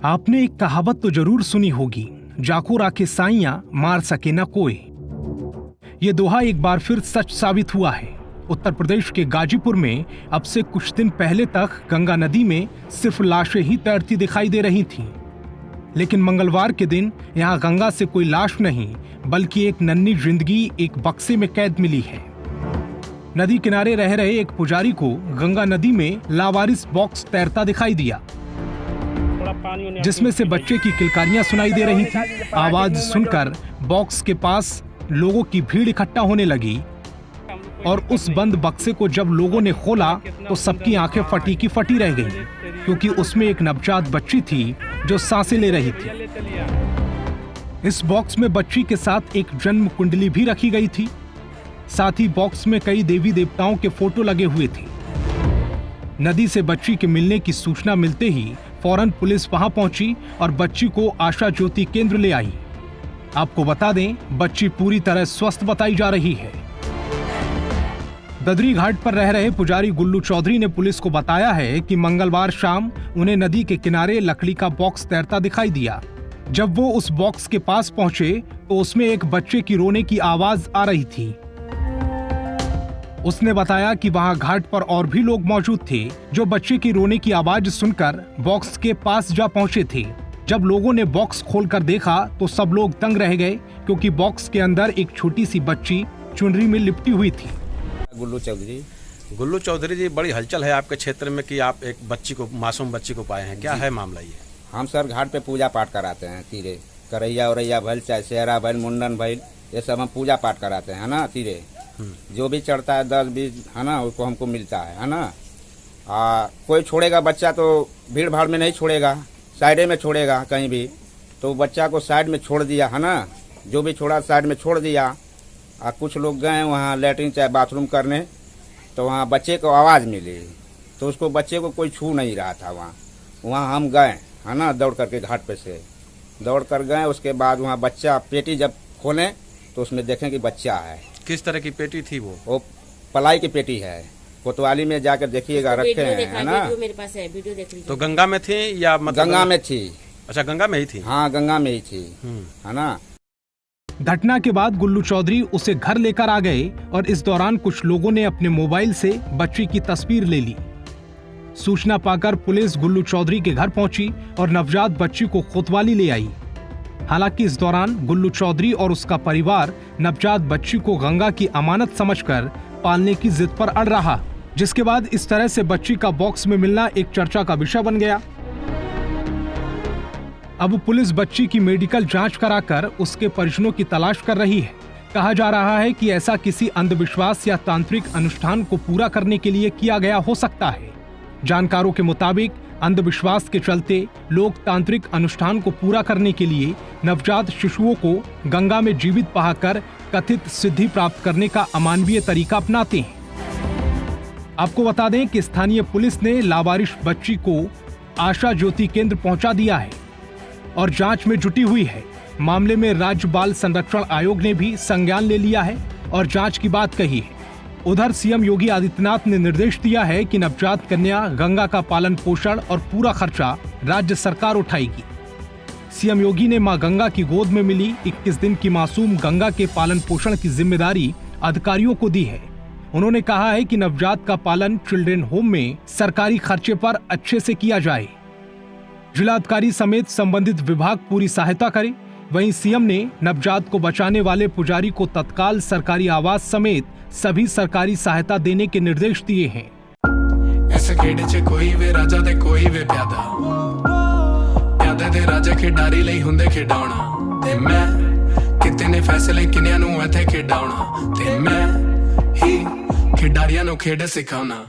आपने एक कहावत तो जरूर सुनी होगी, जाको राखे साइयां मार सके न कोई। ये दोहा एक बार फिर सच साबित हुआ है। उत्तर प्रदेश के गाजीपुर में अब से कुछ दिन पहले तक गंगा नदी में सिर्फ लाशें ही तैरती दिखाई दे रही थीं। लेकिन मंगलवार के दिन यहाँ गंगा से कोई लाश नहीं, बल्कि एक नन्ही जिंदगी एक बक्से में कैद मिली है। नदी किनारे रह रहे एक पुजारी को गंगा नदी में लावारिस बॉक्स तैरता दिखाई दिया, जिसमें से बच्चे की किलकारियां सुनाई दे रही थी। आवाज सुनकर बॉक्स के पास लोगों की भीड़ इकट्ठा होने लगी और उस बंद बक्से को जब लोगों ने खोला तो सबकी आंखें फटी की फटी रह गईं, क्योंकि उसमें एक नवजात बच्ची थी जो सांसें ले रही थी। इस बॉक्स में बच्ची के साथ एक जन्म कुंडली भी रखी गई थी। साथ ही बॉक्स में कई देवी देवताओं के फोटो लगे हुए थे। नदी से बच्ची के मिलने की सूचना मिलते ही फौरन पुलिस वहां पहुंची और बच्ची को आशा ज्योति केंद्र ले आई। आपको बता दें, बच्ची पूरी तरह स्वस्थ बताई जा रही है। ददरी घाट पर रह रहे पुजारी गुल्लू चौधरी ने पुलिस को बताया है कि मंगलवार शाम उन्हें नदी के किनारे लकड़ी का बॉक्स तैरता दिखाई दिया। जब वो उस बॉक्स के पास पहुंचे तो उसमें एक बच्चे की रोने की आवाज आ रही थी। उसने बताया कि वहां घाट पर और भी लोग मौजूद थे जो बच्चे की रोने की आवाज सुनकर बॉक्स के पास जा पहुंचे थे। जब लोगों ने बॉक्स खोलकर देखा तो सब लोग दंग रह गए, क्योंकि बॉक्स के अंदर एक छोटी सी बच्ची चुनरी में लिपटी हुई थी। गुल्लू चौधरी जी, बड़ी हलचल है आपके क्षेत्र में कि आप एक बच्ची को, मासूम बच्ची को पाए हैं। क्या है मामला ये? हम सर घाट पे पूजा पाठ कराते हैं। तीरे करैया उरैया भइल, चाहे सेहरा भइल, मुंडन भइल, ये सब हम पूजा पाठ कराते हैं, है ना। तीरे जो भी चढ़ता है 10-20, है ना, उसको हमको मिलता है ना। कोई छोड़ेगा बच्चा तो भीड़ भाड़ में नहीं छोड़ेगा, साइडे में छोड़ेगा कहीं भी, तो बच्चा को साइड में छोड़ दिया, है ना। जो भी छोड़ा साइड में छोड़ दिया। कुछ लोग गए वहाँ लेटरिन चाहे बाथरूम करने, तो वहाँ बच्चे को आवाज़ मिली, तो उसको बच्चे को कोई छू नहीं रहा था। वहाँ हम गए, है ना, दौड़ करके घाट पे से दौड़ कर गए। उसके बाद वहाँ बच्चा पेटी जब खोलें तो उसमें देखें कि बच्चा है। किस तरह की पेटी थी वो? पलाई की पेटी है। कोतवाली में जाकर देखिएगा, रखे हैं, है ना। मेरे पास है, वीडियो देख लीजिए। तो गंगा में थी या मतलब? गंगा में थी। अच्छा, गंगा में ही थी। हाँ, गंगा में ही थी, है ना। घटना के बाद गुल्लू चौधरी उसे घर लेकर आ गए और इस दौरान कुछ लोगों ने अपने मोबाइल से बच्ची की तस्वीर ले ली। सूचना पाकर पुलिस गुल्लू चौधरी के घर पहुंची और नवजात बच्ची को कोतवाली ले आई। हालांकि इस दौरान गुल्लू चौधरी और उसका परिवार नवजात बच्ची को गंगा की अमानत समझकर पालने की जिद पर अड़ रहा, जिसके बाद इस तरह से बच्ची का बॉक्स में मिलना एक चर्चा का विषय बन गया। अब पुलिस बच्ची की मेडिकल जांच कराकर उसके परिजनों की तलाश कर रही है। कहा जा रहा है कि ऐसा किसी अंधविश्वास या तांत्रिक अनुष्ठान को पूरा करने के लिए किया गया हो सकता है। जानकारों के मुताबिक अंधविश्वास के चलते लोग तांत्रिक अनुष्ठान को पूरा करने के लिए नवजात शिशुओं को गंगा में जीवित बहाकर कथित सिद्धि प्राप्त करने का अमानवीय तरीका अपनाते हैं। आपको बता दें कि स्थानीय पुलिस ने लावारिस बच्ची को आशा ज्योति केंद्र पहुंचा दिया है और जांच में जुटी हुई है। मामले में राज्य बाल संरक्षण आयोग ने भी संज्ञान ले लिया है और जांच की बात कही है। उधर सीएम योगी आदित्यनाथ ने निर्देश दिया है कि नवजात कन्या गंगा का पालन पोषण और पूरा खर्चा राज्य सरकार उठाएगी। सीएम योगी ने मां गंगा की गोद में मिली 21 दिन की मासूम गंगा के पालन पोषण की जिम्मेदारी अधिकारियों को दी है। उन्होंने कहा है कि नवजात का पालन चिल्ड्रेन होम में सरकारी खर्चे पर अच्छे से किया जाए। जिलाधिकारी समेत संबंधित विभाग पूरी सहायता करे। वहीं सीएम ने नवजात को बचाने वाले पुजारी को तत्काल सरकारी आवास समेत सभी सरकारी सहायता देने के निर्देश दिए हैं। ऐसे खेड़े च कोई वे राजा ते कोई वे प्यादा, प्यादे ते राजा खिडारी लई हुंदे खिडाउणा, ते मैं किते ने फैसले किन्यां नूं इत्थे खिडाउणा, ते मैं ही खिडारियां नूं खेड सिखाउणा।